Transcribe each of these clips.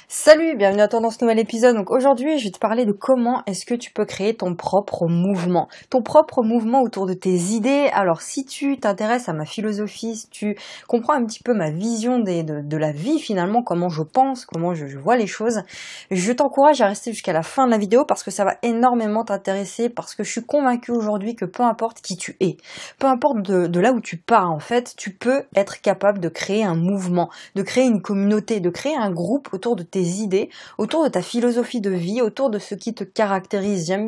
Salut, bienvenue à toi dans ce nouvel épisode. Donc aujourd'hui, je vais te parler de comment est-ce que tu peux créer ton propre mouvement. Ton propre mouvement autour de tes idées. Alors si tu t'intéresses à ma philosophie, si tu comprends un petit peu ma vision de la vie finalement, comment je pense, comment je vois les choses, je t'encourage à rester jusqu'à la fin de la vidéo parce que ça va énormément t'intéresser, parce que je suis convaincue aujourd'hui que peu importe qui tu es, peu importe de là où tu pars en fait, tu peux être capable de créer un mouvement, de créer une communauté, de créer un groupe autour de tes idées, autour de ta philosophie de vie, autour de ce qui te caractérise. J'aime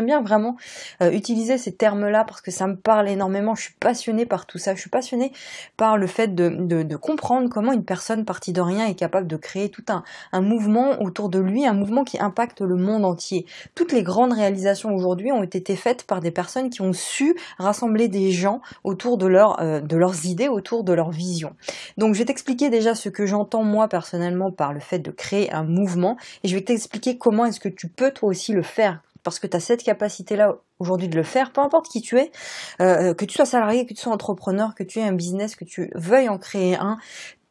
bien vraiment utiliser ces termes-là parce que ça me parle énormément. Je suis passionnée par tout ça. Je suis passionnée par le fait de comprendre comment une personne partie de rien est capable de créer tout un mouvement autour de lui, un mouvement qui impacte le monde entier. Toutes les grandes réalisations aujourd'hui ont été faites par des personnes qui ont su rassembler des gens autour de leurs idées, autour de leur vision. Donc je vais t'expliquer déjà ce que j'entends moi personnellement par le fait de créer un mouvement, et je vais t'expliquer comment est-ce que tu peux toi aussi le faire, parce que tu as cette capacité-là aujourd'hui de le faire, peu importe qui tu es, que tu sois salarié, que tu sois entrepreneur, que tu aies un business, que tu veuilles en créer un,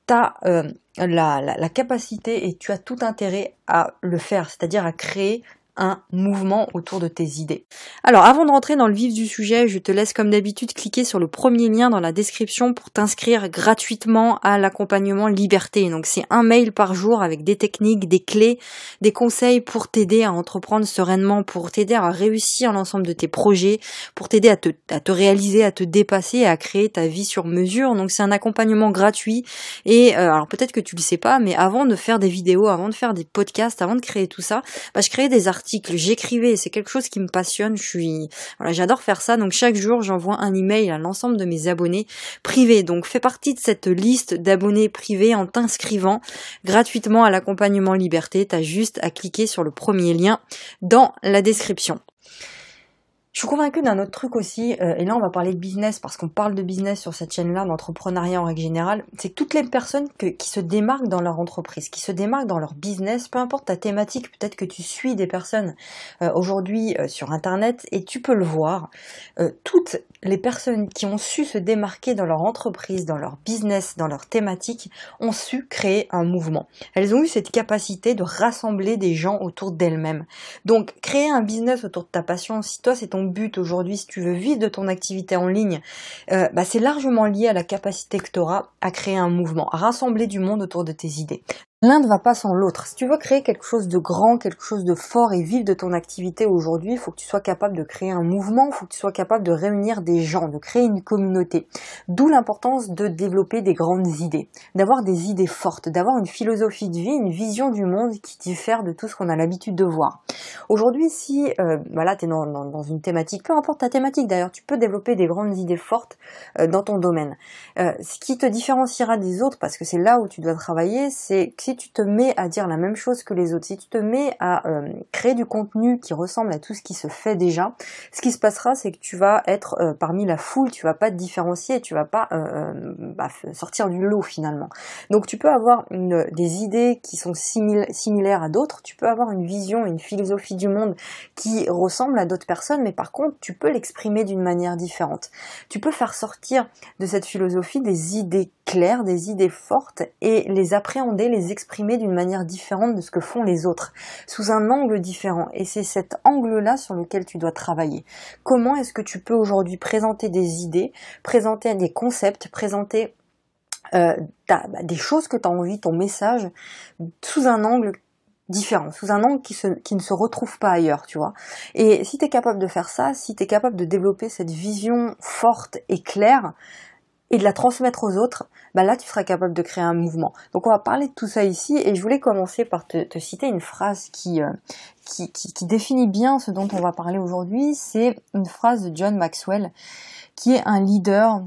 tu as la capacité et tu as tout intérêt à le faire, c'est-à-dire à créer un mouvement autour de tes idées. Alors avant de rentrer dans le vif du sujet, je te laisse comme d'habitude cliquer sur le premier lien dans la description pour t'inscrire gratuitement à l'accompagnement Liberté. Donc c'est un mail par jour avec des techniques, des clés, des conseils pour t'aider à entreprendre sereinement, pour t'aider à réussir l'ensemble de tes projets, pour t'aider à te réaliser, à te dépasser et à créer ta vie sur mesure. Donc c'est un accompagnement gratuit et alors peut-être que tu le sais pas, mais avant de faire des vidéos, avant de faire des podcasts, avant de créer tout ça, je créais des articles, j'écrivais, c'est quelque chose qui me passionne, j'adore faire ça, donc chaque jour j'envoie un email à l'ensemble de mes abonnés privés, donc fais partie de cette liste d'abonnés privés en t'inscrivant gratuitement à l'accompagnement Liberté. T'as juste à cliquer sur le premier lien dans la description. Je suis convaincue d'un autre truc aussi, et là on va parler de business parce qu'on parle de business sur cette chaîne-là, d'entrepreneuriat en règle générale, c'est que toutes les personnes qui se démarquent dans leur entreprise, qui se démarquent dans leur business, peu importe ta thématique, peut-être que tu suis des personnes aujourd'hui sur internet et tu peux le voir, toutes les personnes qui ont su se démarquer dans leur entreprise, dans leur business, dans leur thématique, ont su créer un mouvement. Elles ont eu cette capacité de rassembler des gens autour d'elles-mêmes. Donc créer un business autour de ta passion, si toi c'est ton but aujourd'hui, si tu veux vivre de ton activité en ligne, c'est largement lié à la capacité que tu auras à créer un mouvement, à rassembler du monde autour de tes idées. L'un ne va pas sans l'autre. Si tu veux créer quelque chose de grand, quelque chose de fort et vivre de ton activité aujourd'hui, il faut que tu sois capable de créer un mouvement, il faut que tu sois capable de réunir des gens, de créer une communauté. D'où l'importance de développer des grandes idées, d'avoir des idées fortes, d'avoir une philosophie de vie, une vision du monde qui diffère de tout ce qu'on a l'habitude de voir. Aujourd'hui, si tu es dans une thématique, peu importe ta thématique d'ailleurs, tu peux développer des grandes idées fortes dans ton domaine. Ce qui te différenciera des autres, parce que c'est là où tu dois travailler, c'est que si tu te mets à dire la même chose que les autres, si tu te mets à créer du contenu qui ressemble à tout ce qui se fait déjà, ce qui se passera, c'est que tu vas être parmi la foule, tu vas pas te différencier, tu vas pas sortir du lot finalement. Donc tu peux avoir des idées qui sont similaires à d'autres, tu peux avoir une vision, une philosophie du monde qui ressemble à d'autres personnes, mais par contre tu peux l'exprimer d'une manière différente. Tu peux faire sortir de cette philosophie des idées claires, des idées fortes et les appréhender, les exprimer d'une manière différente de ce que font les autres, sous un angle différent. Et c'est cet angle-là sur lequel tu dois travailler. Comment est-ce que tu peux aujourd'hui présenter des idées, présenter des concepts, présenter des choses que tu as envie, ton message, sous un angle différent, sous un angle qui ne se retrouve pas ailleurs, tu vois. Et si tu es capable de faire ça, si tu es capable de développer cette vision forte et claire, et de la transmettre aux autres, là tu seras capable de créer un mouvement. Donc on va parler de tout ça ici, et je voulais commencer par te citer une phrase qui définit bien ce dont on va parler aujourd'hui. C'est une phrase de John Maxwell, qui est un leader.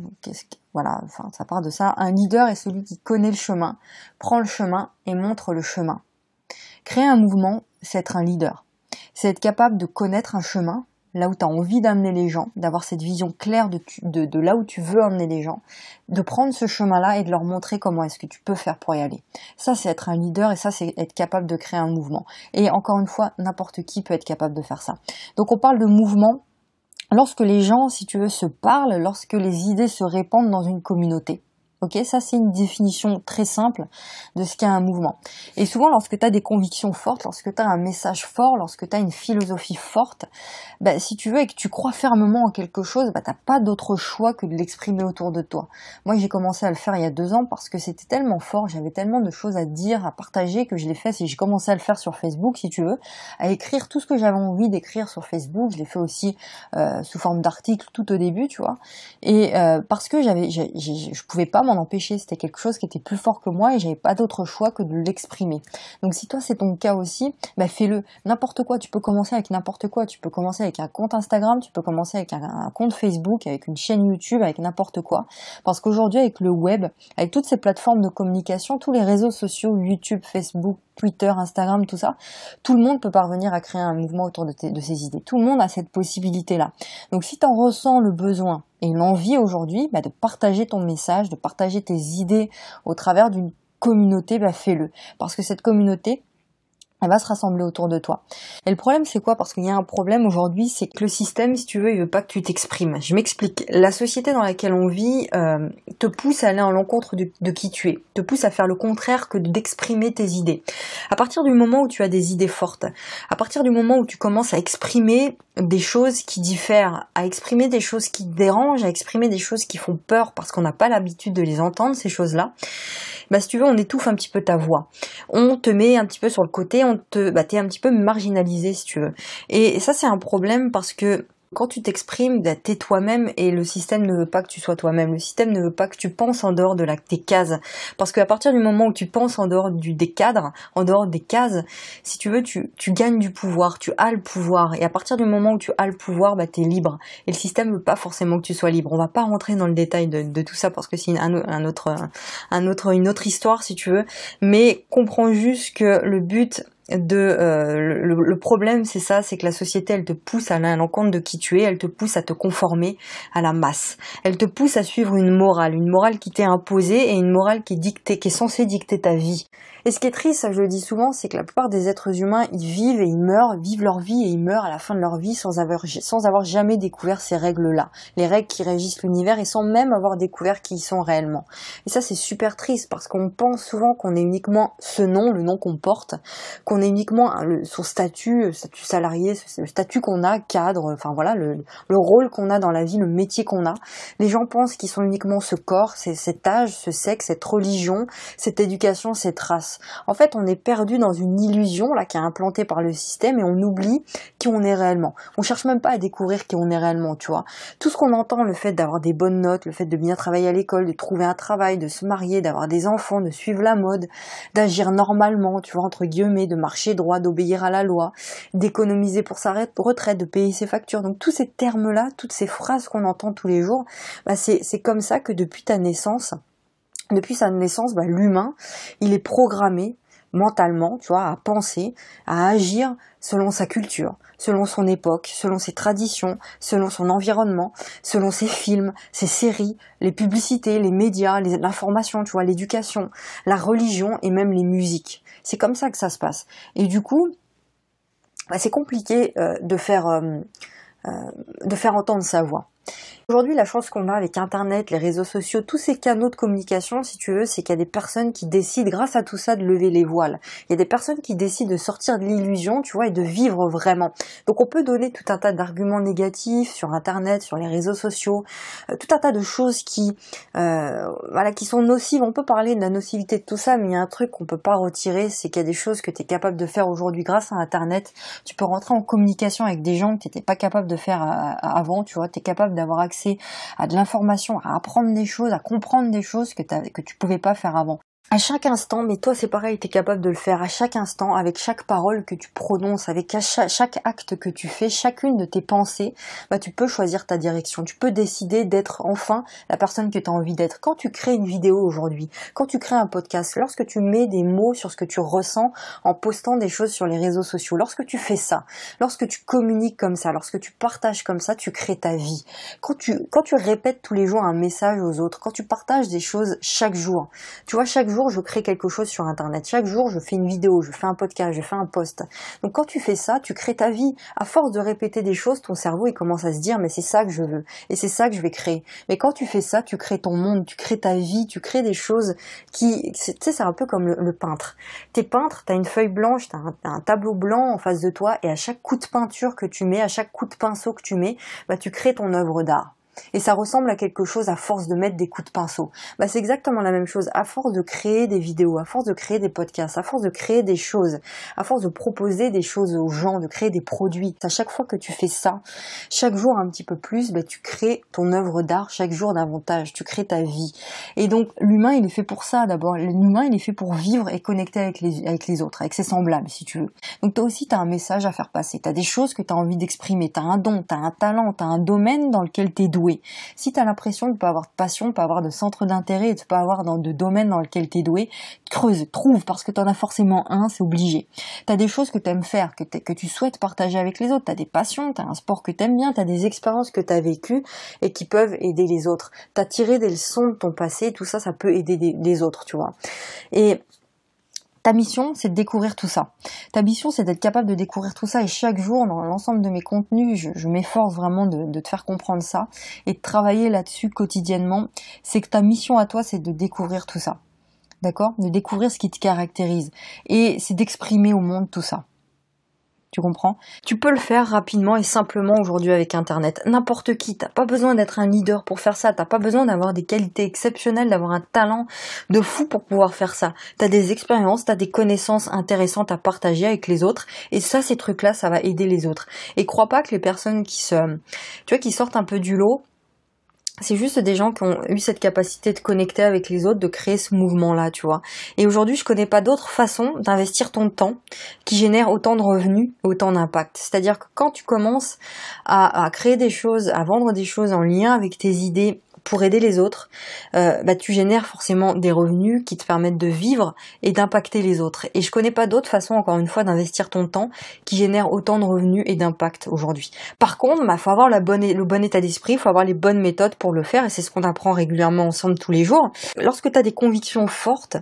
Ça part de ça. Un leader est celui qui connaît le chemin, prend le chemin et montre le chemin. Créer un mouvement, c'est être un leader. C'est être capable de connaître un chemin, là où tu as envie d'amener les gens, d'avoir cette vision claire de là où tu veux emmener les gens, de prendre ce chemin-là et de leur montrer comment est-ce que tu peux faire pour y aller. Ça, c'est être un leader et ça, c'est être capable de créer un mouvement. Et encore une fois, n'importe qui peut être capable de faire ça. Donc on parle de mouvement lorsque les gens, si tu veux, se parlent, lorsque les idées se répandent dans une communauté. Ok, ça c'est une définition très simple de ce qu'est un mouvement. Et souvent lorsque tu as des convictions fortes, lorsque tu as un message fort, lorsque tu as une philosophie forte, bah, si tu veux et que tu crois fermement en quelque chose, bah, t'as pas d'autre choix que de l'exprimer autour de toi. Moi j'ai commencé à le faire il y a 2 ans parce que c'était tellement fort, j'avais tellement de choses à dire, à partager que je l'ai fait. J'ai commencé à le faire sur Facebook si tu veux, à écrire tout ce que j'avais envie d'écrire sur Facebook. Je l'ai fait aussi sous forme d'articles tout au début, tu vois. Et parce que je pouvais pas m'en empêcher, c'était quelque chose qui était plus fort que moi et j'avais pas d'autre choix que de l'exprimer. Donc si toi c'est ton cas aussi, bah fais-le. N'importe quoi, tu peux commencer avec n'importe quoi, tu peux commencer avec un compte Instagram, tu peux commencer avec un compte Facebook, avec une chaîne YouTube, avec n'importe quoi. Parce qu'aujourd'hui avec le web, avec toutes ces plateformes de communication, tous les réseaux sociaux, YouTube, Facebook, Twitter, Instagram, tout ça, tout le monde peut parvenir à créer un mouvement autour de ses idées. Tout le monde a cette possibilité-là. Donc si tu en ressens le besoin et l'envie aujourd'hui, bah, de partager ton message, de partager tes idées au travers d'une communauté, bah, fais-le. Parce que cette communauté, elle va se rassembler autour de toi. Et le problème, c'est quoi? Parce qu'il y a un problème aujourd'hui, c'est que le système, si tu veux, il veut pas que tu t'exprimes. Je m'explique. La société dans laquelle on vit te pousse à aller à l'encontre de qui tu es, te pousse à faire le contraire que d'exprimer tes idées. À partir du moment où tu as des idées fortes, à partir du moment où tu commences à exprimer des choses qui diffèrent, à exprimer des choses qui te dérangent, à exprimer des choses qui font peur parce qu'on n'a pas l'habitude de les entendre, ces choses-là, bah si tu veux, on étouffe un petit peu ta voix. On te met un petit peu sur le côté, t'es un petit peu marginalisé si tu veux. Et ça c'est un problème parce que quand tu t'exprimes, bah, t'es toi-même et le système ne veut pas que tu sois toi-même. Le système ne veut pas que tu penses en dehors de tes cases. Parce qu'à partir du moment où tu penses en dehors des cadres, en dehors des cases, si tu veux, tu gagnes du pouvoir, tu as le pouvoir. Et à partir du moment où tu as le pouvoir, bah, t'es libre. Et le système veut pas forcément que tu sois libre. On va pas rentrer dans le détail de tout ça parce que c'est une autre histoire si tu veux. Mais comprends juste que le but le problème c'est ça, c'est que la société elle te pousse à aller à l'encontre de qui tu es, elle te pousse à te conformer à la masse, elle te pousse à suivre une morale qui t'est imposée et une morale qui est dictée, qui est censée dicter ta vie. Et ce qui est triste, ça je le dis souvent, c'est que la plupart des êtres humains, ils vivent et ils meurent, vivent leur vie et ils meurent à la fin de leur vie sans avoir jamais découvert ces règles-là, les règles qui régissent l'univers et sans même avoir découvert qui ils sont réellement. Et ça c'est super triste parce qu'on pense souvent qu'on est uniquement ce nom, le nom qu'on porte, qu'on est uniquement son statut salarié, le statut qu'on a, cadre, enfin voilà, le rôle qu'on a dans la vie, le métier qu'on a. Les gens pensent qu'ils sont uniquement ce corps, cet âge, ce sexe, cette religion, cette éducation, cette race. En fait, on est perdu dans une illusion là qui est implantée par le système et on oublie qui on est réellement. On cherche même pas à découvrir qui on est réellement, tu vois. Tout ce qu'on entend, le fait d'avoir des bonnes notes, le fait de bien travailler à l'école, de trouver un travail, de se marier, d'avoir des enfants, de suivre la mode, d'agir normalement, tu vois, entre guillemets, de marcher droit, d'obéir à la loi, d'économiser pour sa retraite, de payer ses factures. Donc tous ces termes-là, toutes ces phrases qu'on entend tous les jours, bah c'est comme ça que depuis sa naissance, bah, l'humain, il est programmé mentalement, tu vois, à penser, à agir selon sa culture, selon son époque, selon ses traditions, selon son environnement, selon ses films, ses séries, les publicités, les médias, l'information, tu vois, l'éducation, la religion et même les musiques. C'est comme ça que ça se passe. Et du coup, bah, c'est compliqué de faire entendre sa voix. Aujourd'hui, la chance qu'on a avec Internet, les réseaux sociaux, tous ces canaux de communication, si tu veux, c'est qu'il y a des personnes qui décident, grâce à tout ça, de lever les voiles. Il y a des personnes qui décident de sortir de l'illusion, tu vois, et de vivre vraiment. Donc, on peut donner tout un tas d'arguments négatifs sur Internet, sur les réseaux sociaux, tout un tas de choses qui sont nocives. On peut parler de la nocivité de tout ça, mais il y a un truc qu'on peut pas retirer, c'est qu'il y a des choses que tu es capable de faire aujourd'hui grâce à Internet. Tu peux rentrer en communication avec des gens que tu n'étais pas capable de faire avant, tu vois, tu es capable d'avoir accès à de l'information, à apprendre des choses, à comprendre des choses que tu pouvais pas faire avant. À chaque instant, mais toi c'est pareil, tu es capable de le faire à chaque instant, avec chaque parole que tu prononces, avec chaque acte que tu fais, chacune de tes pensées, bah tu peux choisir ta direction, tu peux décider d'être enfin la personne que tu as envie d'être. Quand tu crées une vidéo aujourd'hui, quand tu crées un podcast, lorsque tu mets des mots sur ce que tu ressens en postant des choses sur les réseaux sociaux, lorsque tu fais ça, lorsque tu communiques comme ça, lorsque tu partages comme ça, tu crées ta vie. Quand tu répètes tous les jours un message aux autres, quand tu partages des choses chaque jour, tu vois, chaque jour jour, je crée quelque chose sur Internet. Chaque jour, je fais une vidéo, je fais un podcast, je fais un post. Donc quand tu fais ça, tu crées ta vie. À force de répéter des choses, ton cerveau, il commence à se dire, mais c'est ça que je veux. Et c'est ça que je vais créer. Mais quand tu fais ça, tu crées ton monde, tu crées ta vie, tu crées des choses qui... Tu sais, c'est un peu comme le peintre. T'es peintre, t'as une feuille blanche, t'as un tableau blanc en face de toi, et à chaque coup de peinture que tu mets, à chaque coup de pinceau que tu mets, bah, tu crées ton œuvre d'art. Et ça ressemble à quelque chose à force de mettre des coups de pinceau. Bah, c'est exactement la même chose. À force de créer des vidéos, à force de créer des podcasts, à force de créer des choses, à force de proposer des choses aux gens, de créer des produits, à chaque fois que tu fais ça, chaque jour un petit peu plus, bah, tu crées ton œuvre d'art chaque jour davantage. Tu crées ta vie. Et donc, l'humain, il est fait pour ça d'abord. L'humain, il est fait pour vivre et connecter avec les autres, avec ses semblables, si tu veux. Donc, toi aussi, tu as un message à faire passer. Tu as des choses que tu as envie d'exprimer. Tu as un don, tu as un talent, tu as un domaine dans lequel tu es doué. Si tu as l'impression de ne pas avoir de passion, de ne pas avoir de centre d'intérêt et de ne pas avoir de domaine dans lequel tu es doué, creuse, trouve, parce que tu en as forcément un, c'est obligé. Tu as des choses que tu aimes faire, que tu souhaites partager avec les autres, tu as des passions, tu as un sport que tu aimes bien, tu as des expériences que tu as vécues et qui peuvent aider les autres. Tu as tiré des leçons de ton passé, tout ça, ça peut aider les autres, tu vois. Et ta mission, c'est de découvrir tout ça. Ta mission, c'est d'être capable de découvrir tout ça. Et chaque jour, dans l'ensemble de mes contenus, je m'efforce vraiment de te faire comprendre ça et de travailler là-dessus quotidiennement. C'est que ta mission à toi, c'est de découvrir tout ça. D'accord ? De découvrir ce qui te caractérise. Et c'est d'exprimer au monde tout ça. Tu comprends ? Tu peux le faire rapidement et simplement aujourd'hui avec Internet. N'importe qui, t'as pas besoin d'être un leader pour faire ça, t'as pas besoin d'avoir des qualités exceptionnelles, d'avoir un talent de fou pour pouvoir faire ça. T'as des expériences, t'as des connaissances intéressantes à partager avec les autres, et ça, ces trucs-là, ça va aider les autres. Et crois pas que les personnes qui sortent un peu du lot, c'est juste des gens qui ont eu cette capacité de connecter avec les autres, de créer ce mouvement-là, tu vois. Et aujourd'hui, je connais pas d'autre façon d'investir ton temps qui génère autant de revenus, autant d'impact. C'est-à-dire que quand tu commences à créer des choses, à vendre des choses en lien avec tes idées pour aider les autres, tu génères forcément des revenus qui te permettent de vivre et d'impacter les autres. Et je connais pas d'autre façon, encore une fois, d'investir ton temps qui génère autant de revenus et d'impact aujourd'hui. Par contre, faut avoir le bon état d'esprit, il faut avoir les bonnes méthodes pour le faire, et c'est ce qu'on apprend régulièrement ensemble tous les jours. Lorsque tu as des convictions fortes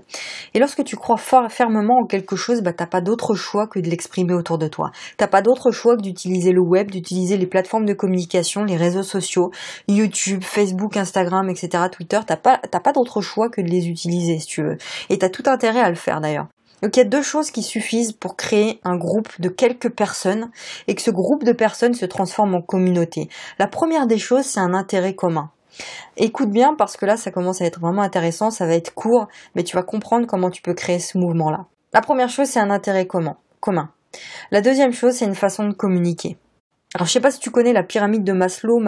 et lorsque tu crois fermement en quelque chose, t'as pas d'autre choix que de l'exprimer autour de toi. T'as pas d'autre choix que d'utiliser le web, d'utiliser les plateformes de communication, les réseaux sociaux, YouTube, Facebook, Instagram, etc., Twitter. T'as pas d'autre choix que de les utiliser, si tu veux. Et t'as tout intérêt à le faire, d'ailleurs. Donc il y a deux choses qui suffisent pour créer un groupe de quelques personnes et que ce groupe de personnes se transforme en communauté. La première des choses, c'est un intérêt commun. Écoute bien, parce que là, ça commence à être vraiment intéressant, ça va être court, mais tu vas comprendre comment tu peux créer ce mouvement-là. La première chose, c'est un intérêt commun. La deuxième chose, c'est une façon de communiquer. Alors, je sais pas si tu connais la pyramide de Maslow,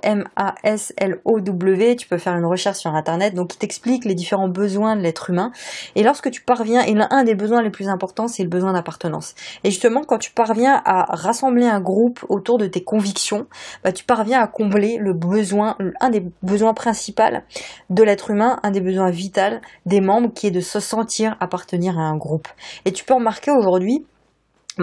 M-A-S-L-O-W, tu peux faire une recherche sur Internet, donc il t'explique les différents besoins de l'être humain. Et lorsque tu parviens, et l'un des besoins les plus importants, c'est le besoin d'appartenance. Et justement, quand tu parviens à rassembler un groupe autour de tes convictions, tu parviens à combler un des besoins principaux de l'être humain, un des besoins vitaux des membres, qui est de se sentir appartenir à un groupe. Et tu peux remarquer aujourd'hui,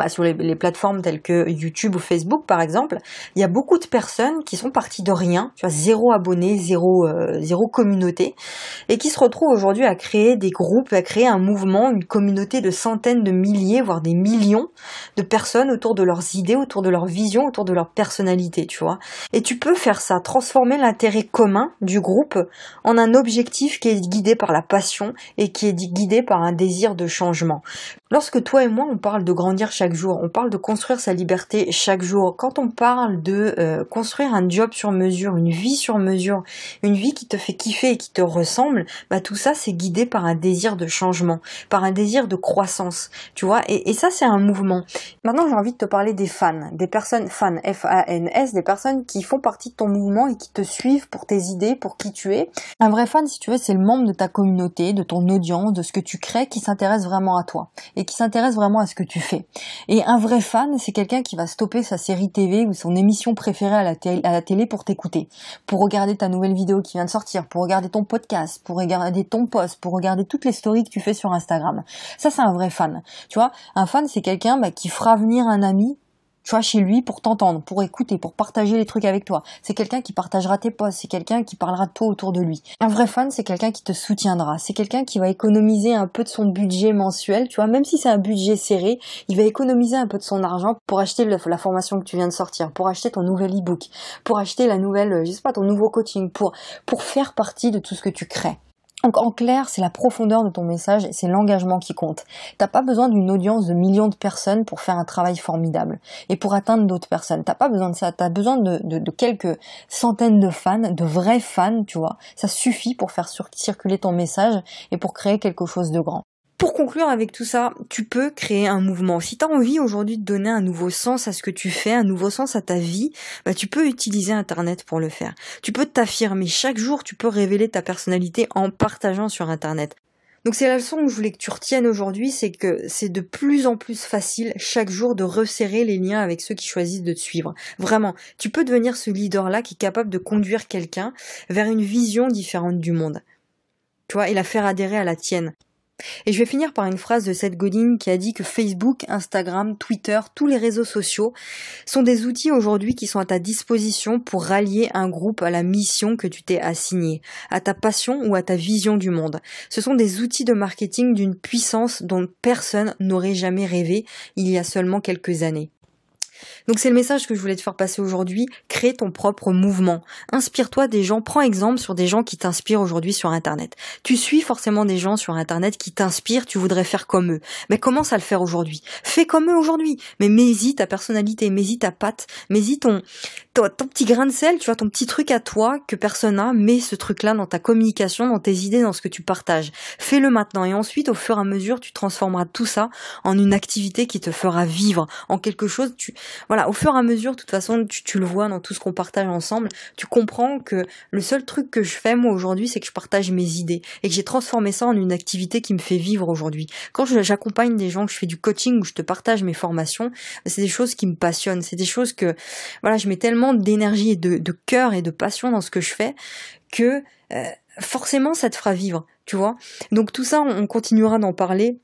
sur les plateformes telles que YouTube ou Facebook, par exemple, il y a beaucoup de personnes qui sont parties de rien, tu vois, 0 abonnés, zéro communauté, et qui se retrouvent aujourd'hui à créer des groupes, à créer un mouvement, une communauté de centaines de milliers, voire des millions de personnes autour de leurs idées, autour de leur vision, autour de leur personnalité, tu vois. Et tu peux faire ça, transformer l'intérêt commun du groupe en un objectif qui est guidé par la passion et qui est guidé par un désir de changement. Lorsque toi et moi, on parle de grandir chaque jour, on parle de construire sa liberté chaque jour, quand on parle de construire un job sur mesure, une vie sur mesure, une vie qui te fait kiffer et qui te ressemble, tout ça c'est guidé par un désir de changement, par un désir de croissance, tu vois, et ça c'est un mouvement. Maintenant j'ai envie de te parler des fans, des personnes fans, F-A-N-S, des personnes qui font partie de ton mouvement et qui te suivent pour tes idées, pour qui tu es. Un vrai fan, si tu veux, c'est le membre de ta communauté, de ton audience, de ce que tu crées, qui s'intéresse vraiment à toi et qui s'intéresse vraiment à ce que tu fais. Et un vrai fan, c'est quelqu'un qui va stopper sa série TV ou son émission préférée à la télé pour t'écouter, pour regarder ta nouvelle vidéo qui vient de sortir, pour regarder ton podcast, pour regarder ton post, pour regarder toutes les stories que tu fais sur Instagram. Ça, c'est un vrai fan. Tu vois, un fan, c'est quelqu'un qui fera venir un ami tu vois, chez lui pour t'entendre, pour écouter, pour partager les trucs avec toi. C'est quelqu'un qui partagera tes posts, c'est quelqu'un qui parlera de toi autour de lui. Un vrai fan, c'est quelqu'un qui te soutiendra, c'est quelqu'un qui va économiser un peu de son budget mensuel, tu vois, même si c'est un budget serré, il va économiser un peu de son argent pour acheter la formation que tu viens de sortir, pour acheter ton nouvel e-book, pour acheter la nouvelle, je sais pas, ton nouveau coaching, pour faire partie de tout ce que tu crées. Donc en clair, c'est la profondeur de ton message et c'est l'engagement qui compte. T'as pas besoin d'une audience de millions de personnes pour faire un travail formidable et pour atteindre d'autres personnes. T'as pas besoin de ça. T'as besoin de quelques centaines de fans, de vrais fans, tu vois. Ça suffit pour faire circuler ton message et pour créer quelque chose de grand. Pour conclure avec tout ça, tu peux créer un mouvement. Si tu as envie aujourd'hui de donner un nouveau sens à ce que tu fais, un nouveau sens à ta vie, bah tu peux utiliser Internet pour le faire. Tu peux t'affirmer chaque jour, tu peux révéler ta personnalité en partageant sur Internet. Donc c'est la leçon que je voulais que tu retiennes aujourd'hui, c'est que c'est de plus en plus facile chaque jour de resserrer les liens avec ceux qui choisissent de te suivre. Vraiment, tu peux devenir ce leader-là qui est capable de conduire quelqu'un vers une vision différente du monde. Tu vois, et la faire adhérer à la tienne. Et je vais finir par une phrase de Seth Godin qui a dit que Facebook, Instagram, Twitter, tous les réseaux sociaux sont des outils aujourd'hui qui sont à ta disposition pour rallier un groupe à la mission que tu t'es assignée, à ta passion ou à ta vision du monde. Ce sont des outils de marketing d'une puissance dont personne n'aurait jamais rêvé il y a seulement quelques années. Donc c'est le message que je voulais te faire passer aujourd'hui. Crée ton propre mouvement. Inspire-toi des gens. Prends exemple sur des gens qui t'inspirent aujourd'hui sur Internet. Tu suis forcément des gens sur Internet qui t'inspirent. Tu voudrais faire comme eux. Mais commence à le faire aujourd'hui. Fais comme eux aujourd'hui. Mais mets-y ta personnalité, mets-y ta patte, mets-y ton petit grain de sel, tu vois, ton petit truc à toi que personne n'a. Mets ce truc-là dans ta communication, dans tes idées, dans ce que tu partages. Fais-le maintenant. Et ensuite, au fur et à mesure, tu transformeras tout ça en une activité qui te fera vivre, en quelque chose. Voilà, au fur et à mesure, de toute façon, tu le vois dans tout ce qu'on partage ensemble, tu comprends que le seul truc que je fais, moi, aujourd'hui, c'est que je partage mes idées et que j'ai transformé ça en une activité qui me fait vivre aujourd'hui. Quand j'accompagne des gens, que je fais du coaching, où je te partage mes formations, c'est des choses qui me passionnent, c'est des choses que, voilà, je mets tellement d'énergie et de cœur et de passion dans ce que je fais que forcément, ça te fera vivre, tu vois. Donc tout ça, on continuera d'en parler.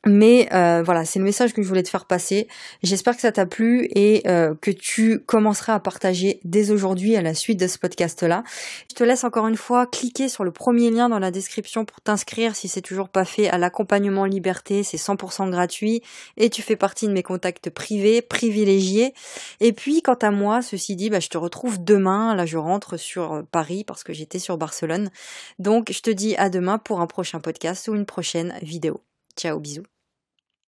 Mais voilà, c'est le message que je voulais te faire passer. J'espère que ça t'a plu et que tu commenceras à partager dès aujourd'hui à la suite de ce podcast-là. Je te laisse encore une fois cliquer sur le premier lien dans la description pour t'inscrire si c'est toujours pas fait à l'accompagnement liberté. C'est 100% gratuit et tu fais partie de mes contacts privés, privilégiés. Et puis, quant à moi, ceci dit, je te retrouve demain. Là, je rentre sur Paris parce que j'étais sur Barcelone. Donc, je te dis à demain pour un prochain podcast ou une prochaine vidéo. Ciao, bisous.